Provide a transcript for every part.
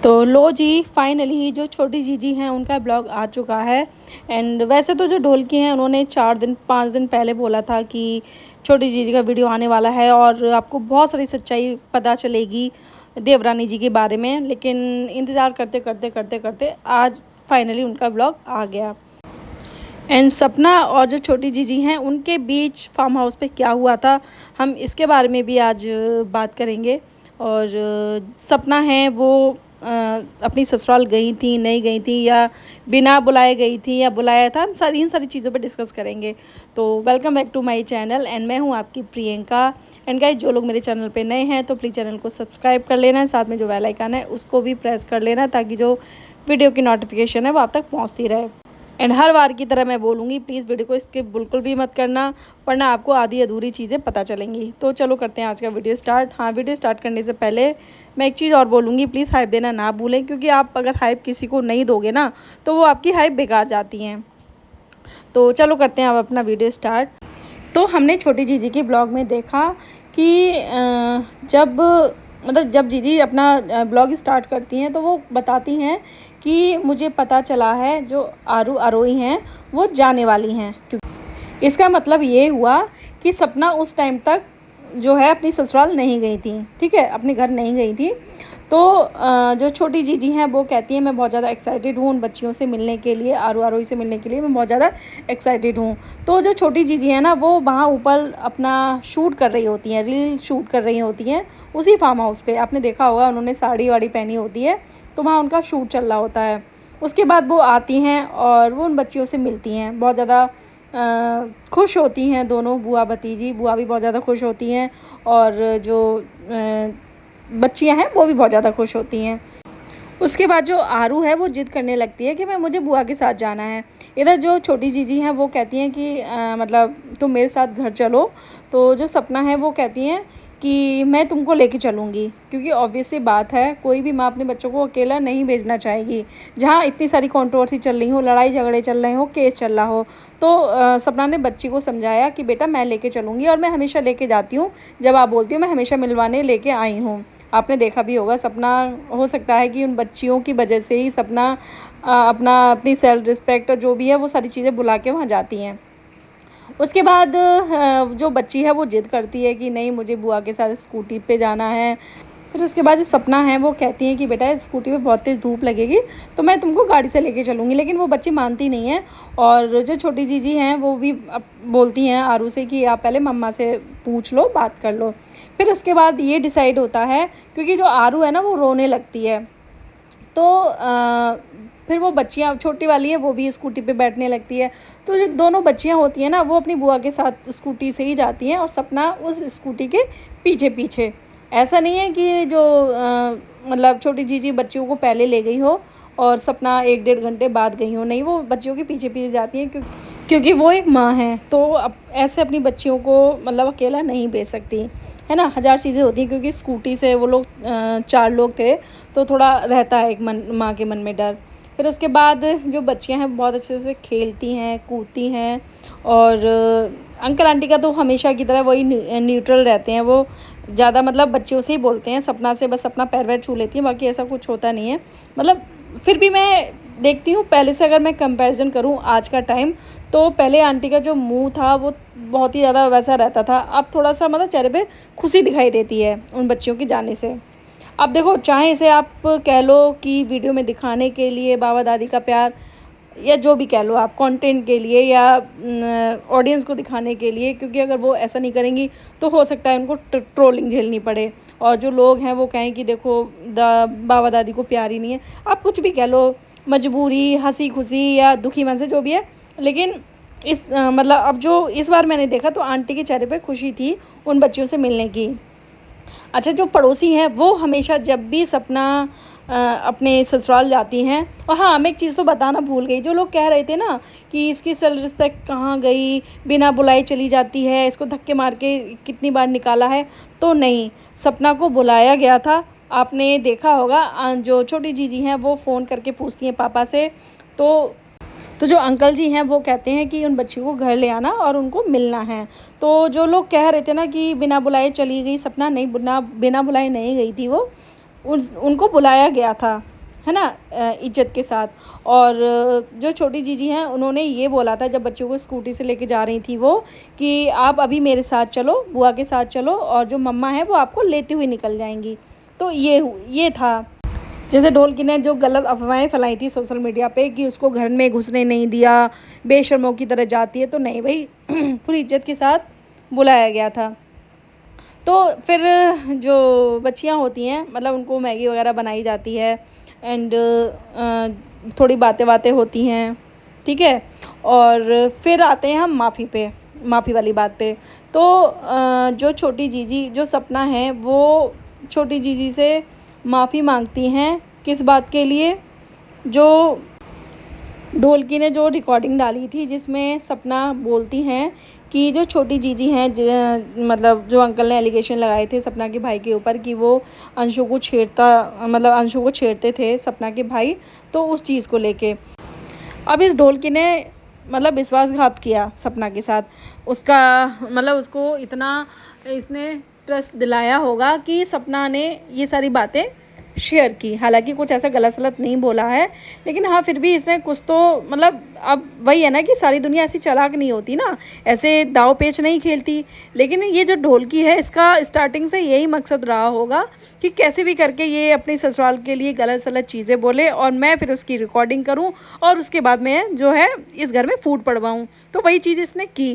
तो लो जी, फाइनली जो छोटी जीजी हैं उनका ब्लॉग आ चुका है। एंड वैसे तो जो ढोलकी हैं उन्होंने 4 दिन 5 दिन पहले बोला था कि छोटी जीजी का वीडियो आने वाला है और आपको बहुत सारी सच्चाई पता चलेगी देवरानी जी के बारे में। लेकिन इंतज़ार करते करते करते करते आज फाइनली उनका ब्लॉग आ गया। एंड सपना और जो छोटी जीजी हैं उनके बीच फार्म हाउस पे क्या हुआ था, हम इसके बारे में भी आज बात करेंगे। और सपना है वो अपनी ससुराल गई थी, नहीं गई थी, या बिना बुलाए गई थी या बुलाया था, हम इन सारी चीज़ों पे डिस्कस करेंगे। तो welcome back to my channel and मैं हूँ आपकी प्रियंका। एंड गाइस, जो लोग मेरे चैनल पे नए हैं तो प्लीज़ चैनल को सब्सक्राइब कर लेना है, साथ में जो बेल आइकन है उसको भी प्रेस कर लेना ताकि जो वीडियो की नोटिफिकेशन है वो आप तक पहुँचती रहे। एंड हर बार की तरह मैं बोलूँगी, प्लीज़ वीडियो को स्किप बिल्कुल भी मत करना, वरना आपको आधी अधूरी चीज़ें पता चलेंगी। तो चलो करते हैं आज का वीडियो स्टार्ट। हाँ, वीडियो स्टार्ट करने से पहले मैं एक चीज़ और बोलूँगी, प्लीज़ हाइप देना ना भूलें, क्योंकि आप अगर हाइप किसी को नहीं दोगे ना तो वो आपकी हाइप बेकार जाती हैं। तो चलो करते हैं अब अपना वीडियो स्टार्ट। तो हमने छोटी जीजी के ब्लॉग में देखा कि जब जीजी अपना ब्लॉग स्टार्ट करती हैं तो वो बताती हैं कि मुझे पता चला है जो आरू अरोई हैं वो जाने वाली हैं। क्योंकि इसका मतलब ये हुआ कि सपना उस टाइम तक जो है अपनी ससुराल नहीं गई थी, ठीक है, अपने घर नहीं गई थी। तो जो छोटी जीजी हैं वो कहती हैं मैं बहुत ज़्यादा एक्साइटेड हूँ उन बच्चियों से मिलने के लिए, आरू आरोही से मिलने के लिए मैं बहुत ज़्यादा एक्साइटेड हूँ। तो जो छोटी जीजी हैं ना वो वहाँ ऊपर अपना शूट कर रही होती हैं, रील शूट कर रही होती हैं उसी फार्म हाउस पे। आपने देखा होगा उन्होंने साड़ी वाड़ी पहनी होती है, तो वहाँ उनका शूट चल रहा होता है। उसके बाद वो आती हैं और वो उन बच्चियों से मिलती हैं, बहुत ज़्यादा खुश होती हैं दोनों बुआ भतीजी। बुआ भी बहुत ज़्यादा खुश होती हैं और जो बच्चियां हैं वो भी बहुत ज़्यादा खुश होती हैं। उसके बाद जो आरू है वो जिद करने लगती है कि मैं मुझे बुआ के साथ जाना है। इधर जो छोटी जीजी हैं वो कहती हैं कि मतलब तुम मेरे साथ घर चलो। तो जो सपना है वो कहती हैं कि मैं तुमको लेके चलूँगी, क्योंकि ऑब्वियस सी बात है कोई भी माँ अपने बच्चों को अकेला नहीं भेजना चाहेगी। जहाँ इतनी सारी कंट्रोवर्सी चल रही हो, लड़ाई झगड़े चल रहे हो, केस चल रहा हो, तो सपना ने बच्ची को समझाया कि बेटा मैं लेके चलूँगी और मैं हमेशा लेके जाती हूँ, जब आप बोलती हो मैं हमेशा मिलवाने लेके आई हूँ। आपने देखा भी होगा, सपना हो सकता है कि उन बच्चियों की वजह से ही सपना अपनी सेल्फ रिस्पेक्ट और जो भी है वो सारी चीज़ें बुला के वहाँ जाती हैं। उसके बाद जो बच्ची है वो जिद करती है कि नहीं मुझे बुआ के साथ स्कूटी पे जाना है। फिर उसके बाद जो सपना है वो कहती है कि बेटा स्कूटी पे बहुत तेज़ धूप लगेगी तो मैं तुमको गाड़ी से लेके चलूँगी, लेकिन वो बच्ची मानती नहीं है। और जो छोटी जीजी हैं वो भी बोलती हैं आरू से कि आप पहले मम्मा से पूछ लो, बात कर लो। फिर उसके बाद ये डिसाइड होता है, क्योंकि जो आरू है ना वो रोने लगती है, तो फिर वो बच्चियाँ छोटी वाली है वो भी स्कूटी पे बैठने लगती है। तो जो दोनों बच्चियाँ होती हैं ना वो अपनी बुआ के साथ स्कूटी से ही जाती हैं और सपना उस स्कूटी के पीछे पीछे। ऐसा नहीं है कि जो मतलब छोटी जीजी बच्चियों को पहले ले गई हो और सपना 1 डेढ़ घंटे बाद गई हो, नहीं, वो बच्चियों के पीछे पीछे जाती हैं क्योंकि वो एक माँ है, तो अब ऐसे अपनी बच्चियों को मतलब अकेला नहीं भेज सकती, है ना। हज़ार चीज़ें होती हैं, क्योंकि स्कूटी से वो लोग 4 लोग थे तो थोड़ा रहता है एक माँ के मन में डर। फिर उसके बाद जो बच्चियां हैं बहुत अच्छे से खेलती हैं, कूदती हैं। और अंकल आंटी का तो हमेशा की तरह वही न्यूट्रल रहते हैं, वो ज़्यादा मतलब बच्चियों से ही बोलते हैं, सपना से बस अपना पैर वैर छू लेती हैं, बाकी ऐसा कुछ होता नहीं है। मतलब फिर भी मैं देखती हूँ पहले से, अगर मैं कंपैरिजन करूँ आज का टाइम, तो पहले आंटी का जो मुंह था वो बहुत ही ज़्यादा वैसा रहता था, अब थोड़ा सा मतलब चेहरे पे खुशी दिखाई देती है उन बच्चियों के जाने से। अब देखो, चाहे इसे आप कह लो कि वीडियो में दिखाने के लिए बाबा दादी का प्यार, या जो भी कह लो आप, कंटेंट के लिए या ऑडियंस को दिखाने के लिए, क्योंकि अगर वो ऐसा नहीं करेंगी तो हो सकता है उनको ट्रोलिंग झेलनी पड़े और जो लोग हैं वो कहें कि देखो बाबा दादी को प्यार ही नहीं है। आप कुछ भी कह लो, मजबूरी, हंसी खुशी या दुखी मन से जो भी है, लेकिन मतलब अब जो इस बार मैंने देखा तो आंटी के चेहरे पे खुशी थी उन बच्चियों से मिलने की। अच्छा, जो पड़ोसी हैं वो हमेशा जब भी सपना अपने ससुराल जाती हैं, और हाँ मैं एक चीज़ तो बताना भूल गई, जो लोग कह रहे थे ना कि इसकी सेल्फ रिस्पेक्ट कहाँ गई, बिना बुलाए चली जाती है, इसको धक्के मार के कितनी बार निकाला है, तो नहीं, सपना को बुलाया गया था। आपने देखा होगा जो छोटी जीजी हैं वो फ़ोन करके पूछती हैं पापा से, तो जो अंकल जी हैं वो कहते हैं कि उन बच्चियों को घर ले आना और उनको मिलना है। तो जो लोग कह रहे थे ना कि बिना बुलाए चली गई सपना, नहीं, बिना बुलाए नहीं गई थी वो, उनको बुलाया गया था। है ना, इज्जत के साथ। और जो छोटी जीजी हैं उन्होंने ये बोला था जब बच्चों को स्कूटी से लेके जा रही थी वो, कि आप अभी मेरे साथ चलो, बुआ के साथ चलो, और जो मम्मा है वो आपको लेती हुई निकल जाएंगी। तो ये था। जैसे ढोलकी ने जो गलत अफवाहें फैलाई थी सोशल मीडिया पे कि उसको घर में घुसने नहीं दिया, बेशर्मों की तरह जाती है, तो नहीं भाई, पूरी इज्जत के साथ बुलाया गया था। तो फिर जो बच्चियां होती हैं, मतलब उनको मैगी वगैरह बनाई जाती है, एंड थोड़ी बातें बातें होती हैं, ठीक है। और फिर आते हैं हम माफ़ी वाली बात पे। तो जो छोटी जीजी, जो सपना है, वो छोटी जीजी से माफ़ी मांगती हैं किस बात के लिए? जो ढोलकी ने जो रिकॉर्डिंग डाली थी जिसमें सपना बोलती हैं कि जो छोटी जीजी हैं, मतलब जो अंकल ने एलिगेशन लगाए थे सपना के भाई के ऊपर कि वो अंशु को छेड़ते थे सपना के भाई, तो उस चीज़ को लेके अब इस ढोलकी ने मतलब विश्वासघात किया सपना के साथ। उसका मतलब उसको इतना इसने ट्रस्ट दिलाया होगा कि सपना ने ये सारी बातें शेयर की। हालांकि कुछ ऐसा गलत सलत नहीं बोला है, लेकिन हाँ फिर भी इसने कुछ तो मतलब, अब वही है ना कि सारी दुनिया ऐसी चालाक नहीं होती ना, ऐसे दाव पेच नहीं खेलती। लेकिन ये जो ढोलकी है, इसका स्टार्टिंग से यही मकसद रहा होगा कि कैसे भी करके ये अपने ससुराल के लिए गलत सलत चीज़ें बोले और मैं फिर उसकी रिकॉर्डिंग करूँ और उसके बाद में जो है इस घर में फूट पड़वाऊँ। तो वही चीज़ इसने की।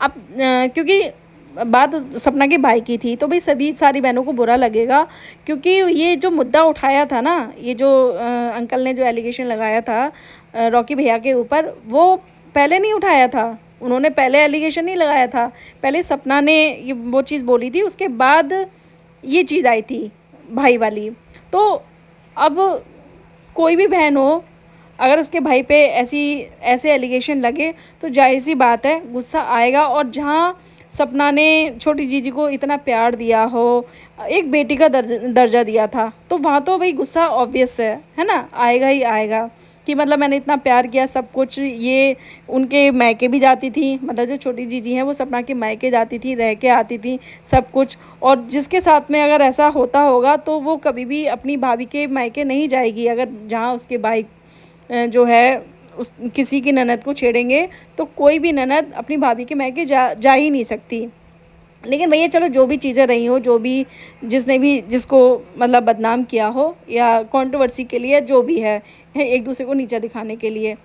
अब क्योंकि बात सपना के भाई की थी, तो भाई सभी सारी बहनों को बुरा लगेगा, क्योंकि ये जो मुद्दा उठाया था ना, ये जो अंकल ने जो एलिगेशन लगाया था रॉकी भैया के ऊपर, वो पहले नहीं उठाया था। उन्होंने पहले एलिगेशन नहीं लगाया था, पहले सपना ने ये वो चीज़ बोली थी, उसके बाद ये चीज़ आई थी भाई वाली। तो अब कोई भी बहन हो, अगर उसके भाई पे ऐसे एलिगेशन लगे तो जाहिर सी बात है गुस्सा आएगा। और जहाँ सपना ने छोटी जीजी को इतना प्यार दिया हो, एक बेटी का दर्जा दिया था, तो वहाँ तो भाई गुस्सा ऑब्वियस है ना, आएगा ही आएगा कि मतलब मैंने इतना प्यार किया सब कुछ। ये उनके मायके भी जाती थी, मतलब जो छोटी जीजी हैं वो सपना के मायके जाती थी, रह के आती थी सब कुछ। और जिसके साथ में अगर ऐसा होता होगा तो वो कभी भी अपनी भाभी के मायके नहीं जाएगी। अगर जहाँ उसके भाई जो है उस किसी की ननद को छेड़ेंगे, तो कोई भी ननद अपनी भाभी के मायके जा ही नहीं सकती। लेकिन भैया चलो, जो भी चीज़ें रही हो, जो भी जिसने भी जिसको मतलब बदनाम किया हो या कंट्रोवर्सी के लिए जो भी है एक दूसरे को नीचा दिखाने के लिए,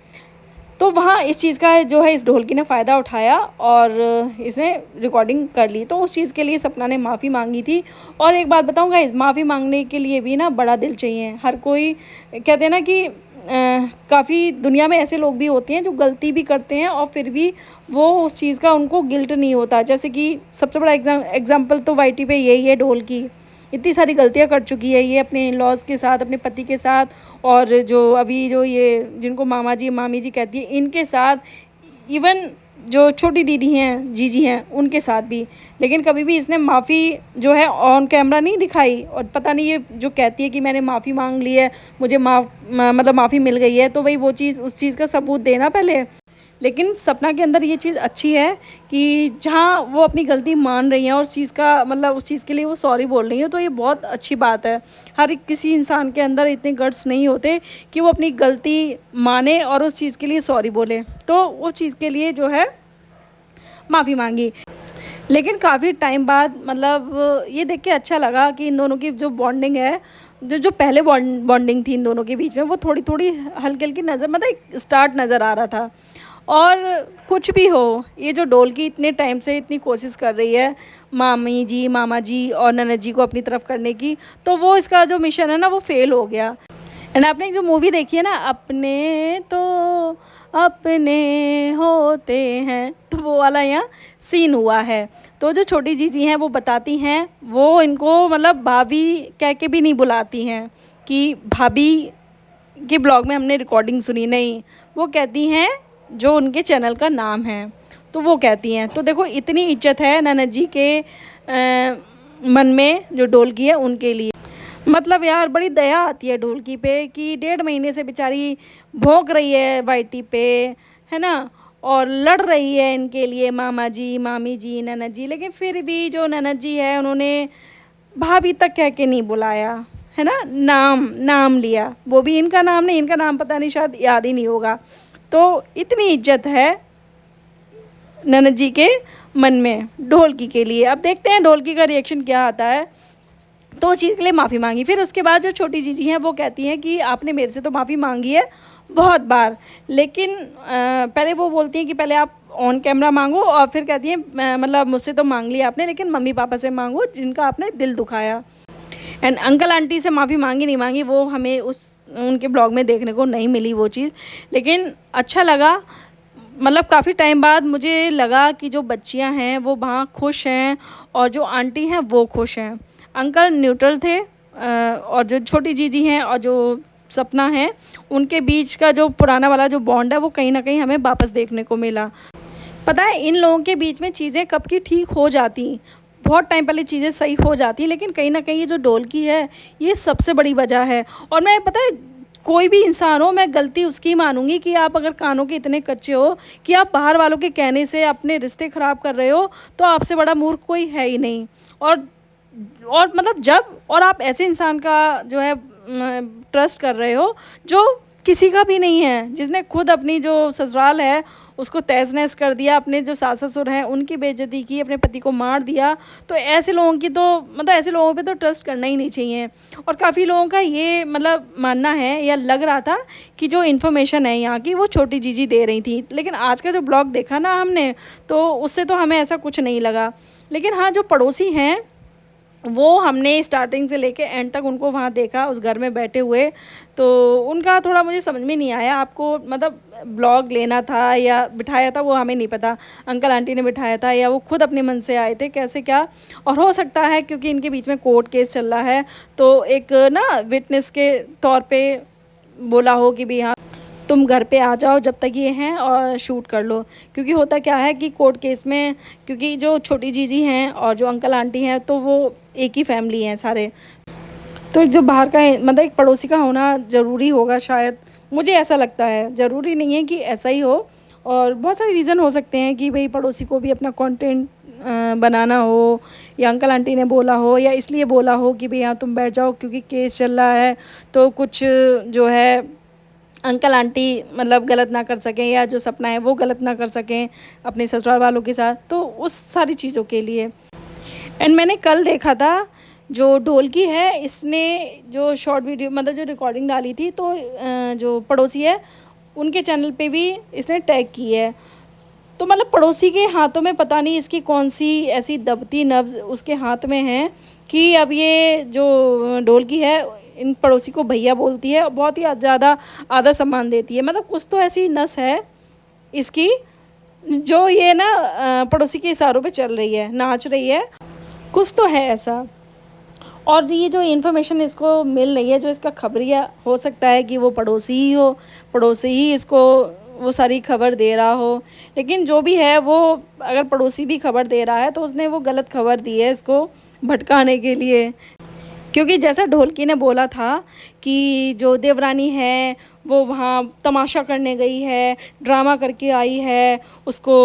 तो वहाँ इस चीज़ का जो है इस ढोलकी ने फ़ायदा उठाया और इसने रिकॉर्डिंग कर ली। तो उस चीज़ के लिए सपना ने माफ़ी मांगी थी। और एक बात बताऊँ गाइस, माफ़ी मांगने के लिए भी ना बड़ा दिल चाहिए। हर कोई कहते हैं ना कि काफ़ी दुनिया में ऐसे लोग भी होते हैं जो गलती भी करते हैं और फिर भी वो उस चीज़ का उनको गिल्ट नहीं होता। जैसे कि सबसे बड़ा एग्जाम्पल तो वाईटी पे यही है, ढोलकी इतनी सारी गलतियां कर चुकी है ये अपने इन लॉज के साथ, अपने पति के साथ, और जो अभी जो ये जिनको मामा जी मामी जी कहती है इनके साथ, इवन जो छोटी दीदी हैं जीजी हैं उनके साथ भी। लेकिन कभी भी इसने माफ़ी जो है ऑन कैमरा नहीं दिखाई। और पता नहीं ये जो कहती है कि मैंने माफ़ी मांग ली है, मुझे मतलब माफ़ी मिल गई है, तो भाई वो चीज़ उस चीज़ का सबूत देना पहले। लेकिन सपना के अंदर ये चीज़ अच्छी है कि जहाँ वो अपनी गलती मान रही हैं और उस चीज़ का मतलब उस चीज़ के लिए वो सॉरी बोल रही हैं, तो ये बहुत अच्छी बात है। हर एक किसी इंसान के अंदर इतने गट्स नहीं होते कि वो अपनी गलती माने और उस चीज़ के लिए सॉरी बोले, तो उस चीज़ के लिए जो है माफ़ी मांगी। लेकिन काफ़ी टाइम बाद मतलब ये देख के अच्छा लगा कि इन दोनों की जो बॉन्डिंग है, जो पहले बॉन्डिंग थी इन दोनों के बीच में, वो थोड़ी थोड़ी हल्की हल्की नज़र मतलब एक स्टार्ट नज़र आ रहा था। और कुछ भी हो, ये जो ढोलकी इतने टाइम से इतनी कोशिश कर रही है मामी जी मामा जी और ननद जी को अपनी तरफ करने की, तो वो इसका जो मिशन है ना वो फेल हो गया। एंड आपने जो मूवी देखी है ना, अपने तो अपने होते हैं, तो वो वाला यहाँ सीन हुआ है। तो जो छोटी जीजी हैं वो बताती हैं, वो इनको मतलब भाभी कह के भी नहीं बुलाती हैं कि भाभी के ब्लॉग में हमने रिकॉर्डिंग सुनी, नहीं, वो कहती हैं जो उनके चैनल का नाम है, तो वो कहती हैं। तो देखो इतनी इज्जत है ननद जी के मन में जो ढोलकी है उनके लिए। मतलब यार बड़ी दया आती है ढोलकी पे कि 1.5 महीने से बेचारी भौंक रही है वाईटी पे, है ना, और लड़ रही है इनके लिए मामा जी मामी जी ननद जी, लेकिन फिर भी जो ननद जी है उन्होंने भाभी तक कह के नहीं बुलाया, है ना, नाम नाम लिया, वो भी इनका नाम नहीं, इनका नाम पता नहीं, शायद याद ही नहीं होगा। तो इतनी इज्जत है ननद जी के मन में ढोलकी के लिए। अब देखते हैं ढोलकी का रिएक्शन क्या आता है। तो उस चीज़ के लिए माफ़ी मांगी। फिर उसके बाद जो छोटी जीजी हैं वो कहती हैं कि आपने मेरे से तो माफ़ी मांगी है बहुत बार, लेकिन पहले वो बोलती हैं कि पहले आप ऑन कैमरा मांगो, और फिर कहती हैं मतलब मुझसे तो मांग लिया आपने, लेकिन मम्मी पापा से मांगो जिनका आपने दिल दुखाया। एंड अंकल आंटी से माफ़ी मांगी नहीं मांगी वो हमें उनके ब्लॉग में देखने को नहीं मिली वो चीज़, लेकिन अच्छा लगा। मतलब काफ़ी टाइम बाद मुझे लगा कि जो बच्चियां हैं वो वहाँ खुश हैं, और जो आंटी हैं वो खुश हैं। अंकल न्यूट्रल थे, और जो छोटी जीजी हैं और जो सपना है, उनके बीच का जो पुराना वाला जो बॉन्ड है वो कहीं ना कहीं हमें वापस देखने को मिला। पता है इन लोगों के बीच में चीज़ें कब की ठीक हो जाती, बहुत टाइम पहले चीज़ें सही हो जाती, लेकिन कहीं ना कहीं ये जो ढोलकी है ये सबसे बड़ी वजह है। और मैं, पता है, कोई भी इंसान हो, मैं गलती उसकी मानूंगी कि आप अगर कानों के इतने कच्चे हो कि आप बाहर वालों के कहने से अपने रिश्ते ख़राब कर रहे हो, तो आपसे बड़ा मूर्ख कोई है ही नहीं। और मतलब जब, और आप ऐसे इंसान का जो है ट्रस्ट कर रहे हो जो किसी का भी नहीं है, जिसने खुद अपनी जो ससुराल है उसको तहस नहस कर दिया, अपने जो सास ससुर हैं उनकी बेइज्जती की, अपने पति को मार दिया, तो ऐसे लोगों की तो, मतलब ऐसे लोगों पे तो ट्रस्ट करना ही नहीं चाहिए। और काफ़ी लोगों का ये मतलब मानना है, या लग रहा था कि जो इन्फॉर्मेशन है यहाँ की वो छोटी जीजी दे रही थी, लेकिन आज का जो ब्लॉग देखा ना हमने, तो उससे तो हमें ऐसा कुछ नहीं लगा। लेकिन हाँ, जो पड़ोसी हैं वो हमने स्टार्टिंग से लेके एंड तक उनको वहाँ देखा उस घर में बैठे हुए, तो उनका थोड़ा मुझे समझ में नहीं आया। आपको मतलब ब्लॉग लेना था या बिठाया था वो हमें नहीं पता, अंकल आंटी ने बिठाया था या वो खुद अपने मन से आए थे, कैसे क्या। और हो सकता है क्योंकि इनके बीच में कोर्ट केस चल रहा है, तो एक ना विटनेस के तौर पे बोला हो कि भी हाँ तुम घर पे आ जाओ जब तक ये हैं और शूट कर लो। क्योंकि होता क्या है कि कोर्ट केस में, क्योंकि जो छोटी जीजी हैं और जो अंकल आंटी हैं तो वो एक ही फैमिली हैं सारे, तो एक जो बाहर का मतलब एक पड़ोसी का होना ज़रूरी होगा शायद, मुझे ऐसा लगता है। ज़रूरी नहीं है कि ऐसा ही हो, और बहुत सारे रीज़न हो सकते हैं कि भाई पड़ोसी को भी अपना कंटेंट बनाना हो, या अंकल आंटी ने बोला हो, या इसलिए बोला हो कि भाई हाँ तुम बैठ जाओ क्योंकि केस चल रहा है, तो कुछ जो है अंकल आंटी मतलब गलत ना कर सकें, या जो सपना है वो गलत ना कर सकें अपने ससुराल वालों के साथ, तो उस सारी चीज़ों के लिए। एंड मैंने कल देखा था जो ढोलकी है इसने जो शॉर्ट वीडियो मतलब जो रिकॉर्डिंग डाली थी, तो जो पड़ोसी है उनके चैनल पे भी इसने टैग की है। तो मतलब पड़ोसी के हाथों में पता नहीं इसकी कौन सी ऐसी दबती नब्ज़ उसके हाथ में है कि अब ये जो ढोलकी है इन पड़ोसी को भैया बोलती है और बहुत ही ज़्यादा आदर सम्मान देती है। मतलब कुछ तो ऐसी नस है इसकी जो ये ना पड़ोसी के इशारों पे चल रही है, नाच रही है, कुछ तो है ऐसा। और ये जो इन्फॉर्मेशन इसको मिल रही है, जो इसका खबरिया, हो सकता है कि वो पड़ोसी ही हो, पड़ोसी ही इसको वो सारी खबर दे रहा हो। लेकिन जो भी है वो, अगर पड़ोसी भी खबर दे रहा है तो उसने वो गलत खबर दी है इसको भटकाने के लिए। क्योंकि जैसा ढोलकी ने बोला था कि जो देवरानी है वो वहाँ तमाशा करने गई है, ड्रामा करके आई है, उसको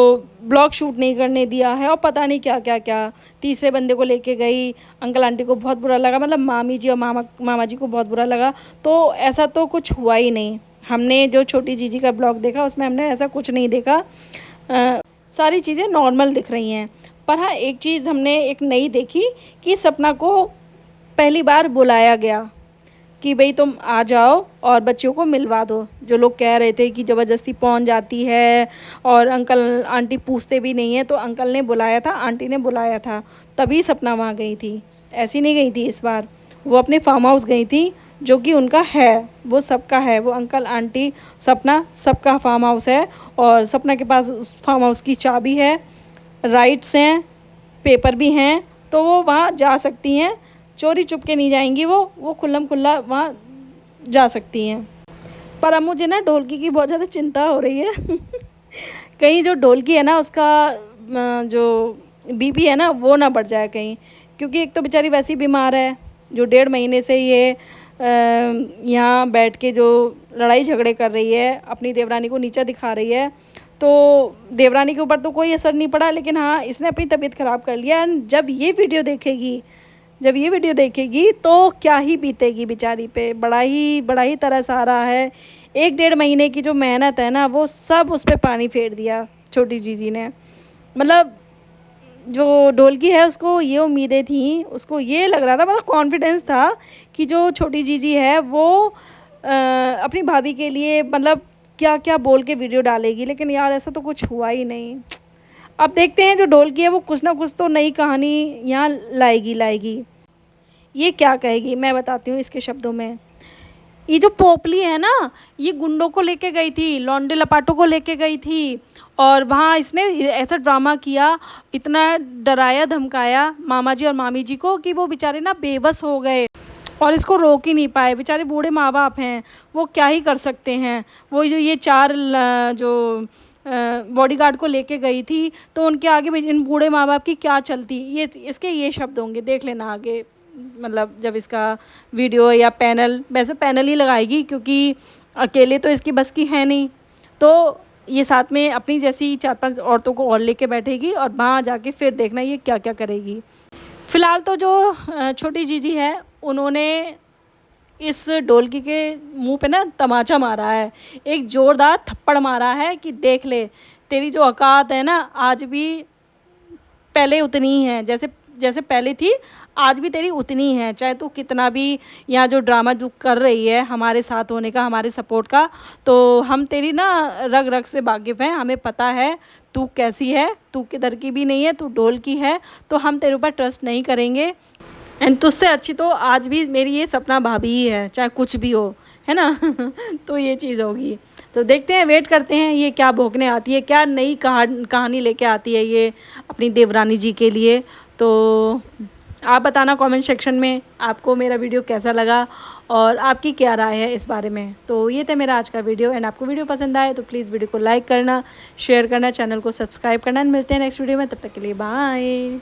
ब्लॉग शूट नहीं करने दिया है, और पता नहीं क्या क्या क्या, तीसरे बंदे को लेके गई। अंकल आंटी को बहुत बुरा लगा, मतलब मामी जी और मामा जी को बहुत बुरा लगा। तो ऐसा तो कुछ हुआ ही नहीं। हमने जो छोटी जीजी का ब्लॉग देखा उसमें हमने ऐसा कुछ नहीं देखा। सारी चीज़ें नॉर्मल दिख रही हैं। पर हाँ, एक चीज़ हमने एक नई देखी कि सपना को पहली बार बुलाया गया कि भाई तुम आ जाओ और बच्चों को मिलवा दो। जो लोग कह रहे थे कि ज़बरदस्ती पहुंच जाती है और अंकल आंटी पूछते भी नहीं है, तो अंकल ने बुलाया था, आंटी ने बुलाया था, तभी सपना वहाँ गई थी। ऐसी नहीं गई थी इस बार, वो अपने फार्म हाउस गई थी जो कि उनका है, वो सबका है, वो अंकल आंटी सपना सबका फार्म हाउस है। और सपना के पास उस फार्म हाउस की चाबी है, राइट्स हैं, पेपर भी हैं, तो वो वहाँ जा सकती हैं, चोरी चुप के नहीं जाएंगी, वो खुल्लम खुल्ला वहाँ जा सकती हैं। पर अब मुझे ना ढोलकी की बहुत ज़्यादा चिंता हो रही है कहीं जो ढोलकी है ना उसका जो बीपी है ना वो ना बढ़ जाए कहीं, क्योंकि एक तो बेचारी वैसी बीमार है, जो 1.5 महीने से ये यहाँ बैठ के जो लड़ाई झगड़े कर रही है, अपनी देवरानी को नीचा दिखा रही है। तो देवरानी के ऊपर तो कोई असर नहीं पड़ा, लेकिन हाँ इसने अपनी तबीयत ख़राब कर लिया। जब ये वीडियो देखेगी जब ये वीडियो देखेगी तो क्या ही बीतेगी बेचारी पे। बड़ा ही तरस आ रहा है। 1-1.5 महीने की जो मेहनत है ना, वो सब उस पे पानी फेर दिया छोटी जीजी ने। मतलब जो ढोलकी है उसको ये उम्मीदें थी, उसको ये लग रहा था, मतलब कॉन्फिडेंस था कि जो छोटी जीजी है वो अपनी भाभी के लिए मतलब क्या क्या बोल के वीडियो डालेगी, लेकिन यार ऐसा तो कुछ हुआ ही नहीं। अब देखते हैं जो ढोलकी है वो कुछ ना कुछ तो नई कहानी यहाँ लाएगी। ये क्या कहेगी मैं बताती हूँ इसके शब्दों में। ये जो पोपली है ना, ये गुंडों को लेके गई थी, लौंडे लपाटों को लेके गई थी, और वहाँ इसने ऐसा ड्रामा किया, इतना डराया धमकाया मामा जी और मामी जी को कि वो बेचारे ना बेबस हो गए और इसको रोक ही नहीं पाए। बेचारे बूढ़े माँ बाप हैं, वो क्या ही कर सकते हैं। वो जो ये 4 जो बॉडीगार्ड को लेके गई थी, तो उनके आगे इन बूढ़े माँ बाप की क्या चलती। ये इसके ये शब्द होंगे, देख लेना आगे, मतलब जब इसका वीडियो या पैनल, वैसे पैनल ही लगाएगी क्योंकि अकेले तो इसकी बस की है नहीं, तो ये साथ में अपनी जैसी 4-5 औरतों को और लेके बैठेगी और वहाँ जाके फिर देखना ये क्या क्या करेगी। फ़िलहाल तो जो छोटी जीजी है उन्होंने इस ढोलकी के मुंह पे ना तमाचा मारा है, एक ज़ोरदार थप्पड़ मारा है कि देख ले, तेरी जो औकात है ना आज भी पहले उतनी ही है, जैसे जैसे पहले थी आज भी तेरी उतनी ही है। चाहे तू कितना भी यहाँ जो ड्रामा जो कर रही है हमारे साथ होने का, हमारे सपोर्ट का, तो हम तेरी ना रग रग से वाकिफ़ हैं, हमें पता है तू कैसी है, तू किधर की भी नहीं है, तू ढोलकी है, तो हम तेरे ऊपर ट्रस्ट नहीं करेंगे। एंड तुझसे अच्छी तो आज भी मेरी ये सपना भाभी ही है, चाहे कुछ भी हो, है ना। तो ये चीज़ होगी, तो देखते हैं, वेट करते हैं ये क्या भोंकने आती है, क्या नई कहानी लेके आती है ये अपनी देवरानी जी के लिए। तो आप बताना कमेंट सेक्शन में आपको मेरा वीडियो कैसा लगा और आपकी क्या राय है इस बारे में। तो ये था मेरा आज का वीडियो, एंड आपको वीडियो पसंद आए तो प्लीज़ वीडियो को लाइक करना, शेयर करना, चैनल को सब्सक्राइब करना, एंड मिलते हैं नेक्स्ट वीडियो में। तब तक के लिए बाय।